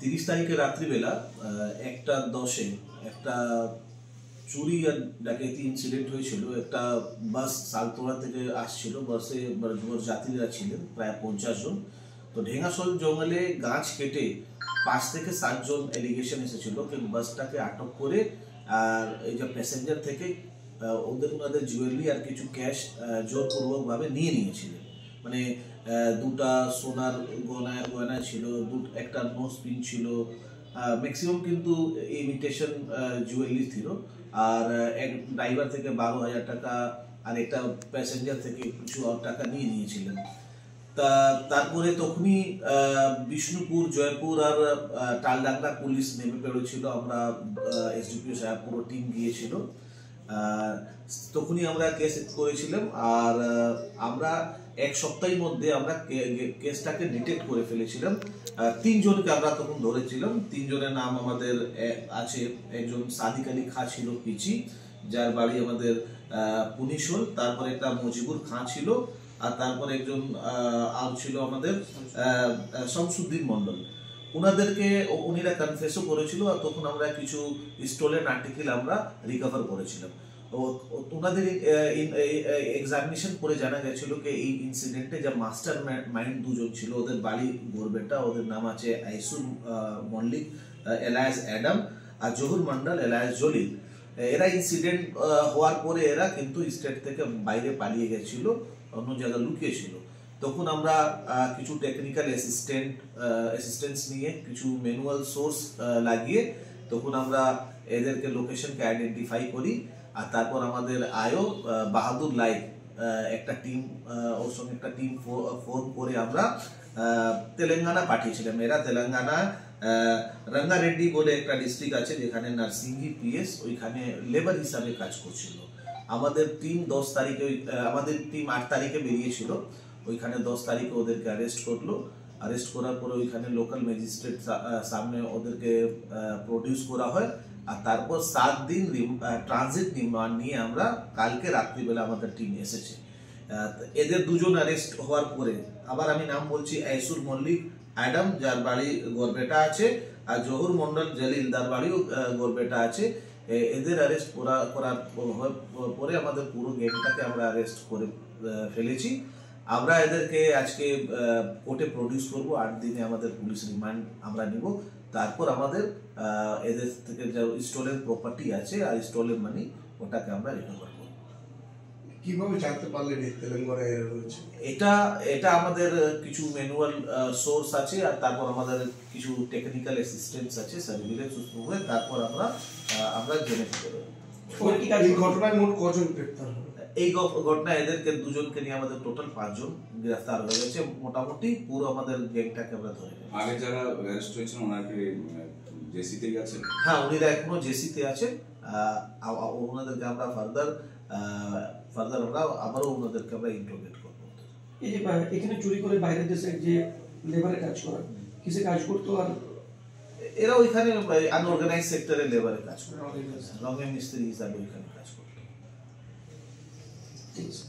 30 তারিখে রাত্রিবেলা 1:10-এ একটা চুরি আর ডাকাতি ইনসিডেন্ট হয়েছিল। একটা বাস সালতোড়া থেকে আসছিল, বাসে যাত্রীরা ছিলেন প্রায় 50 জন। তো ঢেঙ্গাসল জঙ্গলে গাছ কেটে 5 থেকে 7 জন এলিগেশন এসেছিল যে বাসটাকে আটক করে আর এই যে প্যাসেঞ্জার থেকে ওনাদের জুয়েলারি আর কিছু ক্যাশ জোরপূর্বকভাবে নিয়ে নিয়েছিলেন। মানে দুটা সোনার গয়না ছিল, একটা নোজ পিন ছিল, ম্যাক্সিমাম কিন্তু ইমিটেশন জুয়েলারি ছিল। আর এক ড্রাইভার থেকে 12,000 টাকা আর একটা প্যাসেঞ্জার থেকে কিছু টাকা নিয়ে নিয়েছিলেন। তারপরে তখনই বিষ্ণুপুর, জয়পুর আর টালডাংরা পুলিশ নেমে পড়েছিল। আমরা এসডিপিও সাহেব পুরো টিম গিয়েছিল। তখনই আমরা কেস করেছিলাম আর আমরা এক সপ্তাহের মধ্যে আমরা কেসটাকে ডিটেক্ট করে ফেলেছিলাম। 3 জনকে আমরা তখন ধরেছিলাম। 3 জনের নাম আমাদের আছে। একজন সাদিক আলী খাঁ ছিল পিচি, যার বাড়ি আমাদের পুনিশোল। তারপরে একটা মজিবুর খাঁ ছিল, আর তারপরে একজন আর ছিল আমাদের শামসুদ্দিন মন্ডল। ওনাদেরকে উনিরা কনফেসও করেছিল। আর তখন আমরা কিছু স্টোলেন আর্টিকেল আমরা রিকভার করেছিলাম। ওনাদের এক্সামিনেশন করে জানা গেছিল যে এই ইনসিডেন্টে যে মাস্টার মাইন্ড 2 জন ছিল, ওদের বাড়ি গোরবেটা, ওদের নাম আছে আইসুল মল্লিক এলায়াস অ্যাডাম আর জহুর মন্ডল এলায়াস জলিল। এরা ইনসিডেন্ট হওয়ার পরে এরা কিন্তু স্টেট থেকে বাইরে পালিয়ে গেছিল, অন্য জায়গায় লুকিয়েছিল। তখন আমরা কিছু টেকনিক্যাল অ্যাসিস্ট্যান্স নিয়ে কিছু ম্যানুয়াল সোর্স লাগিয়ে তখন আমরা এদেরকে লোকেশনকে আইডেন্টিফাই করি। আর তারপর আমাদের বাহাদুর লাইক একটা টিম, ওর সঙ্গে একটা টিম ফর্ম করে আমরা তেলেঙ্গানা পাঠিয়েছিলাম। এরা তেলেঙ্গানা রঙ্গারেড্ডি বলে একটা ডিস্ট্রিক্ট আছে যেখানে নার্সিংহি পিএস, ওইখানে লেবার হিসাবে কাজ করছিল। আমাদের টিম 10 তারিখে, আমাদের টিম 8 তারিখে বেরিয়েছিল। ওইখানে 10 তারিখে ওদেরকে অ্যারেস্ট করলো। অ্যারেস্ট করার পরে ওইখানে লোকাল ম্যাজিস্ট্রেট সামনে ওদেরকে প্রডিউস করা হয়। আর তারপর 7 দিন ট্রানজিট রিমান্ড নিয়ে আমরা কালকে রাত্রিবেলা আমাদের টিম এসেছে। এদের 2 জন অ্যারেস্ট হওয়ার পরে আবার আমি নাম বলছি, আইসুল মল্লিক অ্যাডাম, যার বাড়ি গড়বেটা আছে, আর জহুর মন্ডল জলিল, যার বাড়িও গড়বেটা আছে। এদের অ্যারেস্ট করার পরে আমাদের পুরো গেমটাকে আমরা অ্যারেস্ট করে ফেলেছি। আমরা এদেরকে আজকে কোর্টে প্রডিউস করবো। 8 দিনে আমাদের পুলিশ রিমান্ড আমরা নিব। তারপর আমাদের এদের থেকে যে স্টোলেন প্রপার্টি আছে আর স্টোলেন মানি, ওটাকে আমরা রিকভার করব। কিভাবে জানতে পারলেন এই তেলেঙ্গানায় রয়েছে? এটা আমাদের কিছু ম্যানুয়াল সোর্স আছে, আর তারপর আমাদের কিছু টেকনিক্যাল অ্যাসিস্ট্যান্স আছে, সার্ভিলেন্স উপরে। তারপর আমরা জেনে ফেলব। এই ঘটনায় মোট কজন গ্রেফতার হলো? এই ঘটনা এদেরকে 2 জনকে নিয়ে আমাদের টোটাল 5 জন গ্রেফতার হয়ে গেছে। মোটামুটি পুরো আমাদের গ্যাংটাকে আমরা ধরে নিয়েছি। আগে যারা অ্যারেস্ট হয়েছেন ওনারা কি জেসিতে আছেন? হ্যাঁ, উনিরা এখনো জেসিতে আছেন। ওনাদেরকে আমরা ফার্দার আমরা আবারও ওনাদেরকে আমরা ইন্টারোগেট করবো। এই যে এখানে চুরি করে বাইরের দেশে যে লেবারে কাজ করে, কিসে কাজ করতো? আর এরা ওইখানে আনঅর্গানাইজ সেক্টরে লেবারে কাজ করে, রঙের মিস্ত্রি হিসাবে ওইখানে কাজ করতো। ঠিক আছে।